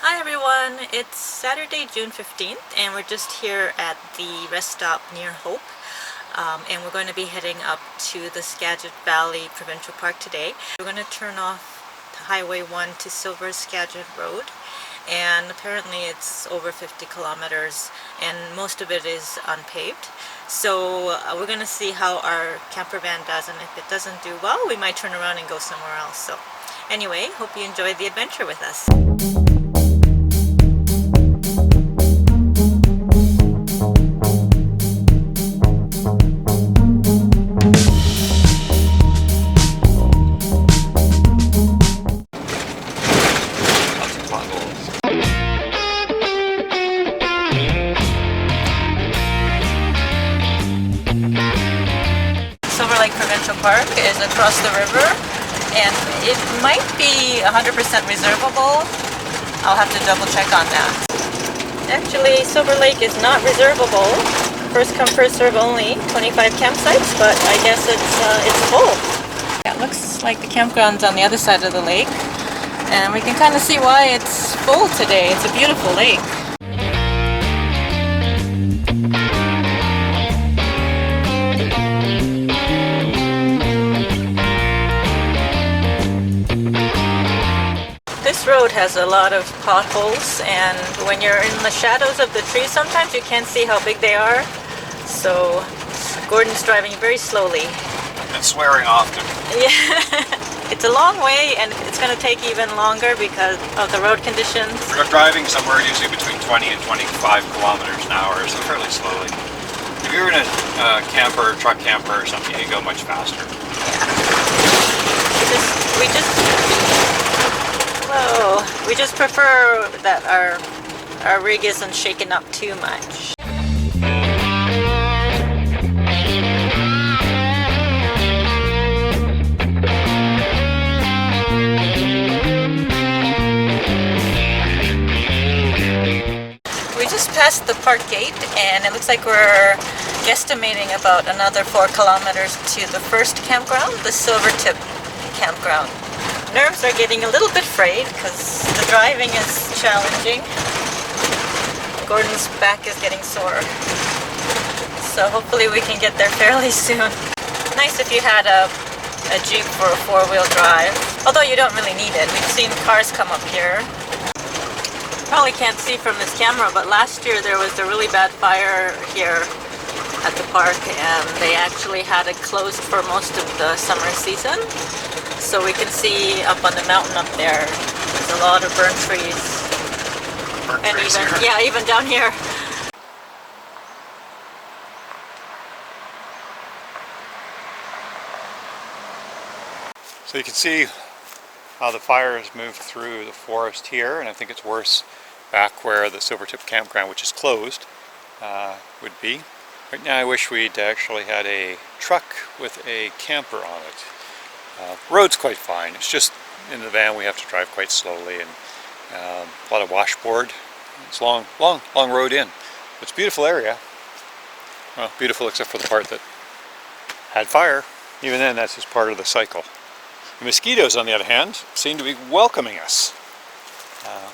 Hi everyone, it's Saturday, June 15th, and we're just here at the rest stop near Hope. And we're going to be heading up to the Skagit Valley Provincial Park today. We're going to turn off Highway 1 to Silver Skagit Road, and apparently it's over 50 kilometers and most of it is unpaved. So we're going to see how our campervan does, and if it doesn't do well, we might turn around and go somewhere else. So anyway, hope you enjoyed the adventure with us. Provincial Park is across the river, and it might be 100% reservable. I'll have to double check on that. Actually, Silver Lake is not reservable. First come, first serve only. 25 campsites, but I guess it's full. Yeah, it looks like the campground's on the other side of the lake, and we can kind of see why it's full today. It's a beautiful lake. This road has a lot of potholes, and when you're in the shadows of the trees, sometimes you can't see how big they are. So Gordon's driving very slowly. And swearing often. Yeah, it's a long way, and it's going to take even longer because of the road conditions. We're driving somewhere usually between 20 and 25 kilometers an hour, so fairly slowly. If you're in a camper, truck camper or something, you go much faster. We just prefer that our rig isn't shaken up too much. We just passed the park gate, and it looks like we're guesstimating about another 4 kilometers to the first campground, the Silvertip Campground. Nerves are getting a little bit frayed because the driving is challenging. Gordon's back is getting sore. So hopefully we can get there fairly soon. Nice if you had a Jeep for a 4-wheel drive, although you don't really need it. We've seen cars come up here. Probably can't see from this camera, but last year there was a really bad fire here at the park, and they actually had it closed for most of the summer season. So we can see up on the mountain up there, there's a lot of burnt trees. Even down here. So you can see how the fire has moved through the forest here, and I think it's worse back where the Silvertip Campground, which is closed, would be. Right now I wish we'd actually had a truck with a camper on it. The road's quite fine. It's just in the van we have to drive quite slowly, and a lot of washboard. It's long road in. It's a beautiful area. Well, beautiful except for the part that had fire. Even then, that's just part of the cycle. The mosquitoes, on the other hand, seem to be welcoming us. I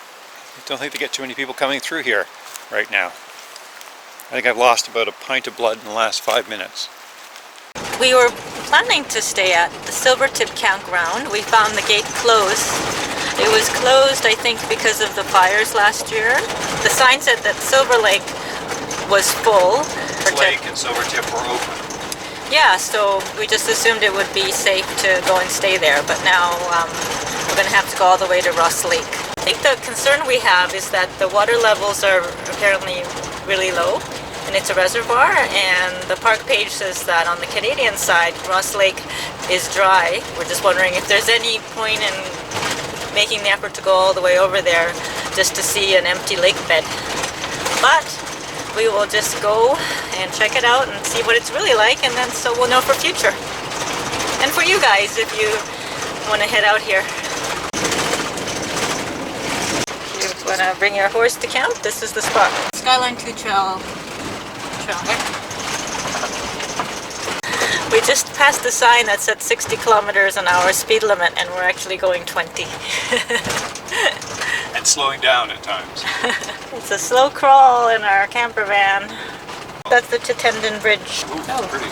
don't think they get too many people coming through here right now. I think I've lost about a pint of blood in the last 5 minutes. We were planning to stay at the Silvertip Campground. We found the gate closed. It was closed, I think, because of the fires last year. The sign said that Silver Lake was full. Lake and Silvertip were open. Yeah, so we just assumed it would be safe to go and stay there, but now we're going to have to go all the way to Ross Lake. I think the concern we have is that the water levels are apparently really low, and it's a reservoir, and the park page says that on the Canadian side, Ross Lake is dry. We're just wondering if there's any point in making the effort to go all the way over there just to see an empty lake bed. But we will just go and check it out and see what it's really like, and then so we'll know for future. And for you guys, if you want to head out here. If you want to bring your horse to camp, this is the spot. Skyline 2 Trail. We just passed the sign that said 60 kilometers an hour speed limit, and we're actually going 20. And it's slowing down at times. It's a slow crawl in our camper van. That's the Chittenden Bridge. Ooh, pretty.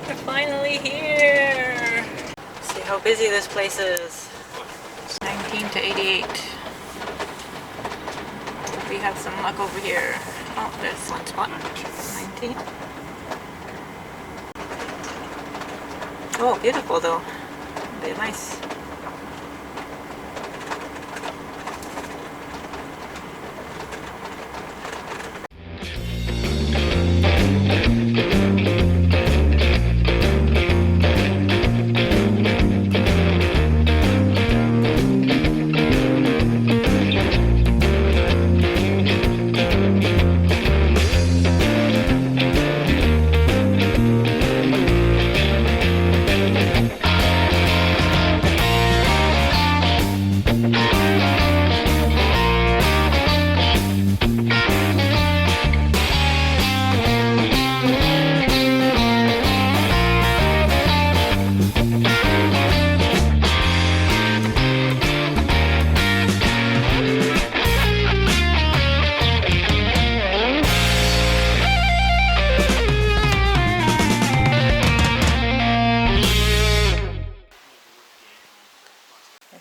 We're finally here. See how busy this place is. 19 to 88. We have some luck over here. Oh, there's one spot. 19. Oh, beautiful though. Very nice.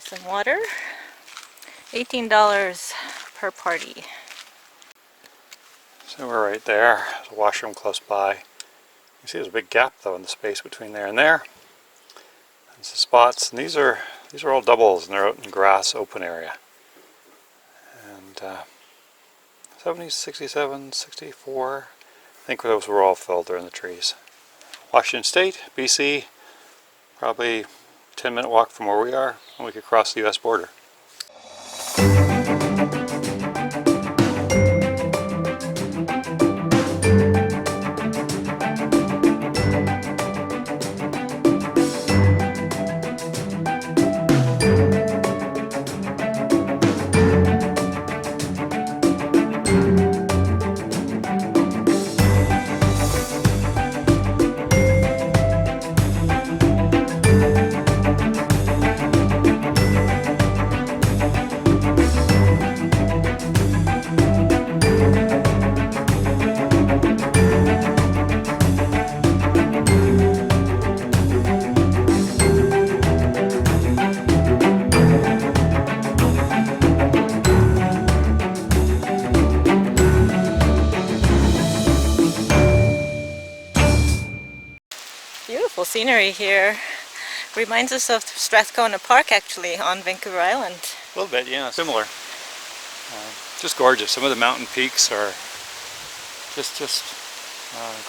Some water, $18 per party. So we're right there. There's a washroom close by. You see there's a big gap though in the space between there and there. There's the spots, and these are all doubles, and they're out in grass open area. And 70, 67, 64. I think those were all filled. They're in the trees. Washington State, BC, probably 10-minute walk from where we are, and we could cross the US border. Beautiful scenery here. Reminds us of Strathcona Park actually on Vancouver Island. A little bit, yeah, similar. Just gorgeous. Some of the mountain peaks are just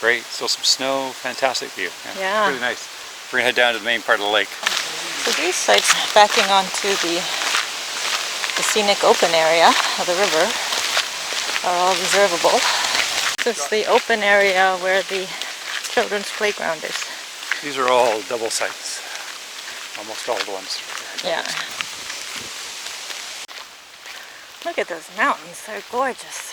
great. Still some snow, fantastic view. Yeah. Really nice. We're gonna head down to the main part of the lake. So these sites backing onto the scenic open area of the river are all reservable. This is the open area where the children's playground is. These are all double sites. Almost all the ones. Yeah. Look at those mountains, they're gorgeous.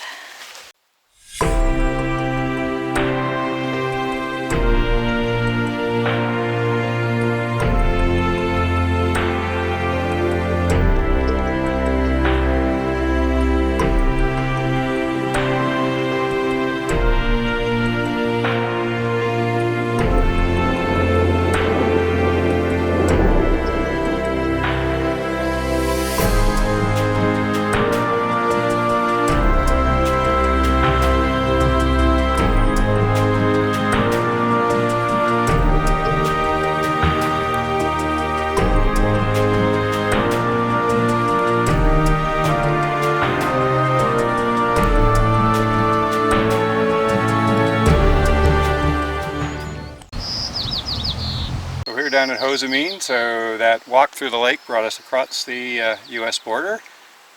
Down in Hozemeen, so that walk through the lake brought us across the US border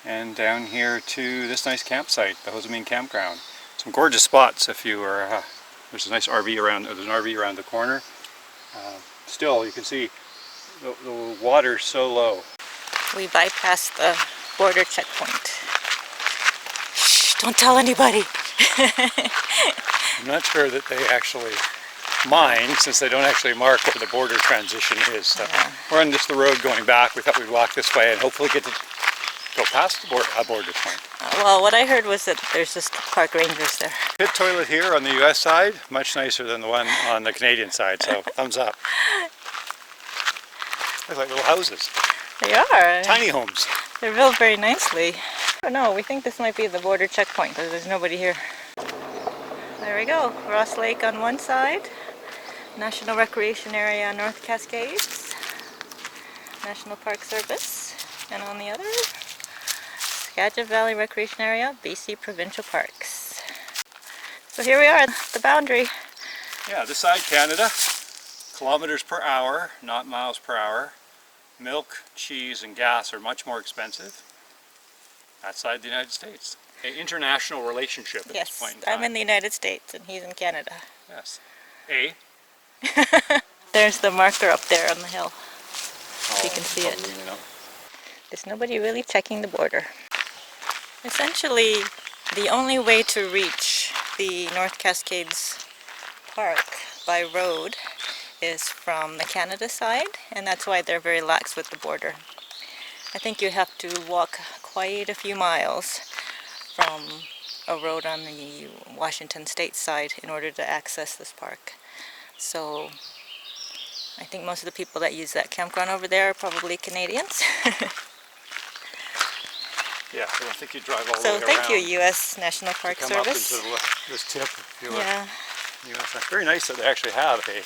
and down here to this nice campsite, the Hozemeen Campground. Some gorgeous spots if you are, there's a nice RV around, there's an RV around the corner. Still, you can see the water's so low. We bypassed the border checkpoint. Shh, don't tell anybody. I'm not sure that they actually mind since they don't actually mark where the border transition is. So Yeah. we're on just the road going back. We thought we'd walk this way and hopefully get to go past the border point. Well, what I heard was that there's just park rangers there. Pit toilet here on the US side, much nicer than the one on the Canadian side, so thumbs up. They're like little houses, They are. tiny homes. They're built very nicely. Oh no, we think this might be the border checkpoint because there's nobody here. There we go. Ross Lake on one side. National Recreation Area North Cascades. National Park Service. And on the other, Skagit Valley Recreation Area, BC Provincial Parks. So here we are at the boundary. Yeah, this side Canada, kilometers per hour, not miles per hour. Milk, cheese, and gas are much more expensive. That side the United States. An international relationship at this point in time. I'm in the United States and he's in Canada. Yes. There's the marker up there on the hill. Oh, You can see it. You know. There's nobody really checking the border. Essentially, the only way to reach the North Cascades Park by road is from the Canada side, and that's why they're very lax with the border. I think you have to walk quite a few miles from a road on the Washington state side in order to access this park. So I think most of the people that use that campground over there are probably Canadians. Yeah, I don't think you drive all the So way thank around. you, U.S. National Park Come Service. up into this tip. If you Yeah, very nice that they actually have a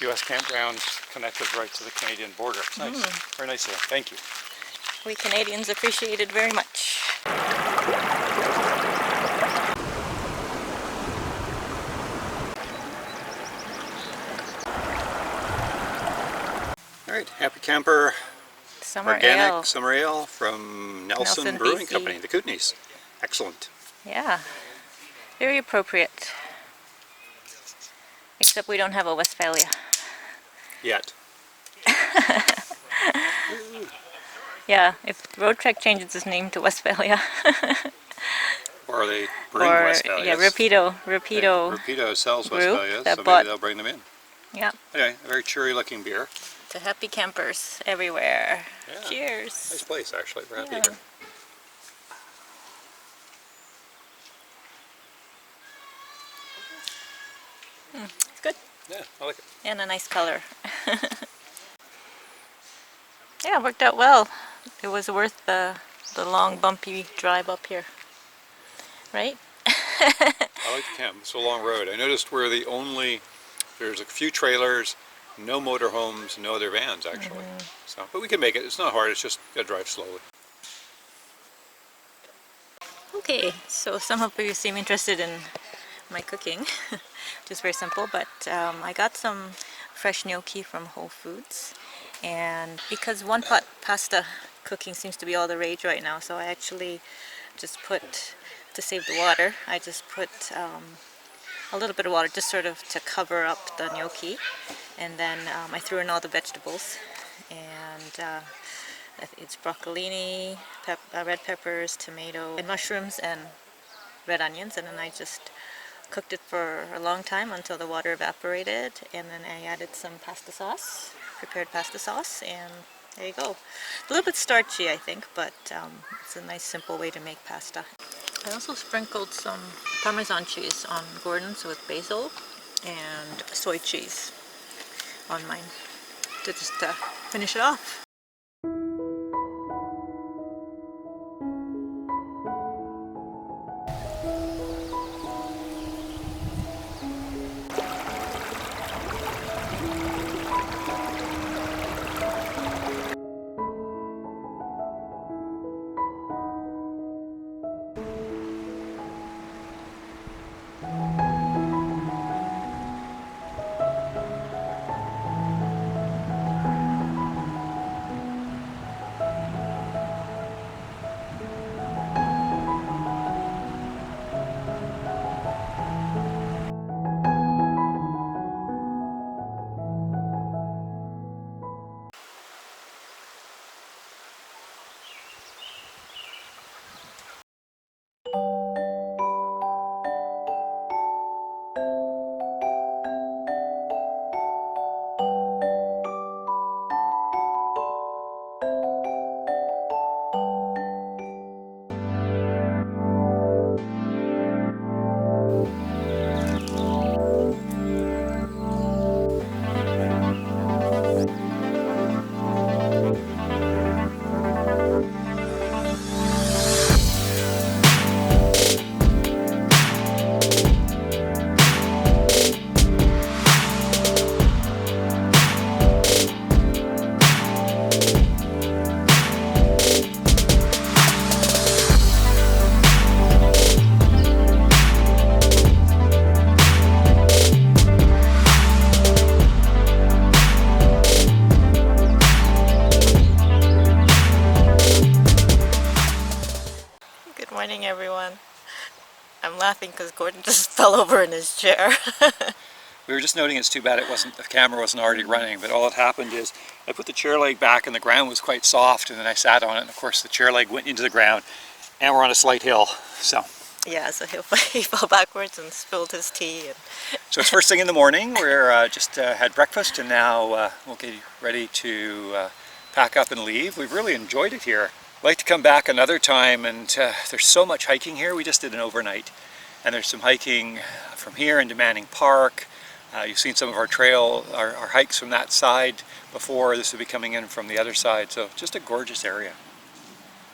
U.S. campground connected right to the Canadian border. It's nice. Very nice of them. Thank you. we Canadians appreciate it very much. All right, Happy Camper Summer Organic ale. Summer Ale from Nelson Nelson, Brewing BC. Company, the Kootenays. Excellent. Yeah, very appropriate. Except we don't have a Westphalia. Yet. Yeah, if Roadtrek changes its name to Westphalia. Or they bring Or, Westphalias. yeah, Rapido. Rapido sells brew Westphalias, that so bought- maybe they'll bring them in. Yeah, Anyway, a very cheery looking beer. to happy campers everywhere. Yeah. Cheers. Nice place actually, we're happy Yeah. here. It's good. Yeah, I like it. And a nice color. Yeah, it worked out well. It was worth the long bumpy drive up here. Right? I like the camp. It's a long road. I noticed we're the only, there's a few trailers, no motorhomes, no other vans actually. So, but we can make it. It's not hard. It's just got to drive slowly. Okay, so some of you seem interested in my cooking, which is very simple, but I got some fresh gnocchi from Whole Foods, and because one pot pasta cooking seems to be all the rage right now, so I actually just put, to save the water, I just put a little bit of water just sort of to cover up the gnocchi, and then I threw in all the vegetables, and it's broccolini, red peppers, tomato, and mushrooms, and red onions, and then I just cooked it for a long time until the water evaporated, and then I added some pasta sauce, prepared pasta sauce, and there you go. A little bit starchy, I think, but it's a nice simple way to make pasta. I also sprinkled some Parmesan cheese on Gordon's with basil and soy cheese on mine to just finish it off. morning, everyone. I'm laughing because Gordon just fell over in his chair. We were just noting it's too bad the camera wasn't already running, but all that happened is I put the chair leg back and the ground was quite soft, and then I sat on it, and of course the chair leg went into the ground, and we're on a slight hill, so. Yeah, so he fell backwards and spilled his tea. So it's first thing in the morning. We're just had breakfast, and now we'll get ready to pack up and leave. We've really enjoyed it here. I'd like to come back another time, and there's so much hiking here. We just did an overnight, and there's some hiking from here into Manning Park. You've seen some of our hikes from that side before. This will be coming in from the other side, so just a gorgeous area.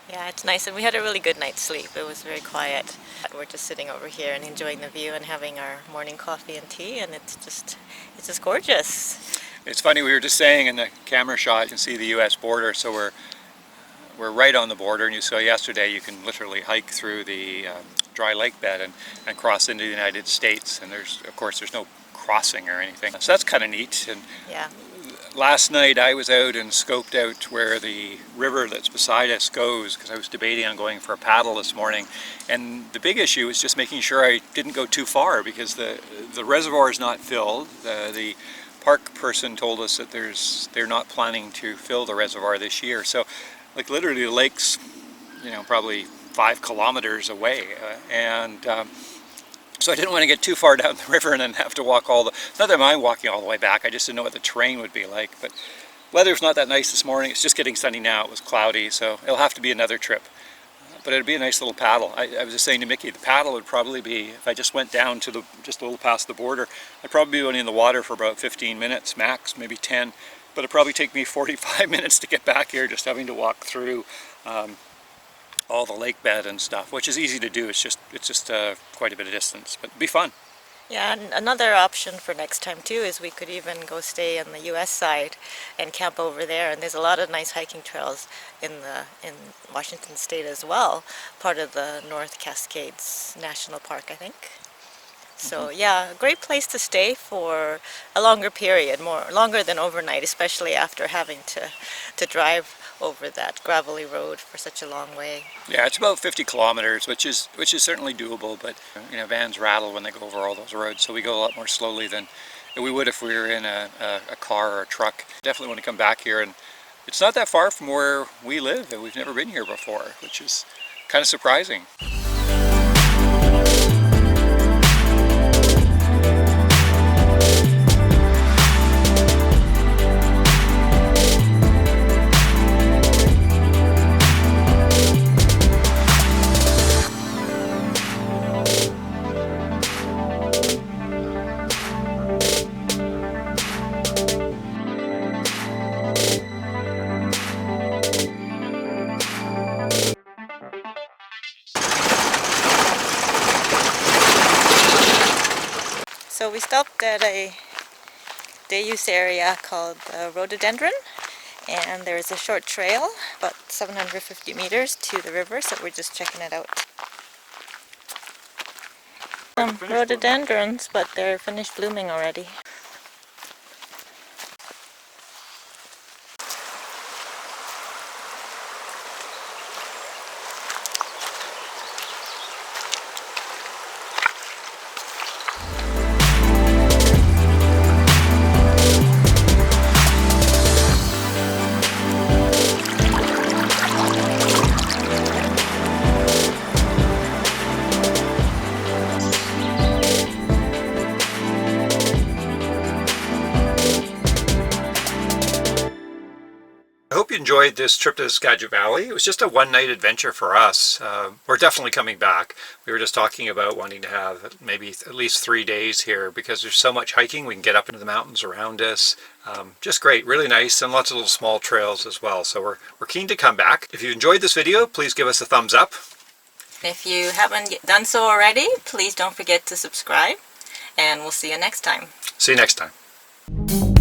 Yeah, it's nice, and we had a really good night's sleep. It was very quiet. We're just sitting over here and enjoying the view and having our morning coffee and tea, and it's just gorgeous. It's funny, we were just saying in the camera shot, you can see the U.S. border, so we're right on the border, and you saw yesterday you can literally hike through the dry lake bed and cross into the United States, and of course there's no crossing or anything, so that's kind of neat. And yeah. Last night I was out and scoped out where the river that's beside us goes, because I was debating on going for a paddle this morning, and the big issue was just making sure I didn't go too far, because the reservoir is not filled. The park person told us that they're not planning to fill the reservoir this year, so like literally the lake's probably 5 kilometers away, so I didn't want to get too far down the river and then have to walk not that I mind walking all the way back, I just didn't know what the terrain would be like. But weather's not that nice this morning. It's just getting sunny now. It was cloudy, so it'll have to be another trip. But it'd be a nice little paddle. I was just saying to Mickey, the paddle would probably be, if I just went down to just a little past the border, I'd probably be only in the water for about 15 minutes max, maybe 10. But it'd probably take me 45 minutes to get back here, just having to walk through all the lake bed and stuff, which is easy to do. It's just quite a bit of distance, but it'd be fun. Yeah, and another option for next time too is we could even go stay on the U.S. side and camp over there. And there's a lot of nice hiking trails in Washington State as well, part of the North Cascades National Park, I think. So yeah, a great place to stay for a longer period, longer than overnight, especially after having to drive over that gravelly road for such a long way. Yeah, it's about 50 kilometers, which is certainly doable, but vans rattle when they go over all those roads, so we go a lot more slowly than we would if we were in a car or a truck. Definitely want to come back here, and it's not that far from where we live, and we've never been here before, which is kind of surprising. So we stopped at a day-use area called Rhododendron, and there's a short trail, about 750 meters to the river, so we're just checking it out. Some rhododendrons, but they're finished blooming already. I hope you enjoyed this trip to the Skagit Valley. It was just a one-night adventure for us. We're definitely coming back. We were just talking about wanting to have maybe at least 3 days here because there's so much hiking. We can get up into the mountains around us. Just great, really nice, and lots of little small trails as well. So we're keen to come back. If you enjoyed this video, please give us a thumbs up. If you haven't done so already, please don't forget to subscribe, and we'll see you next time. See you next time.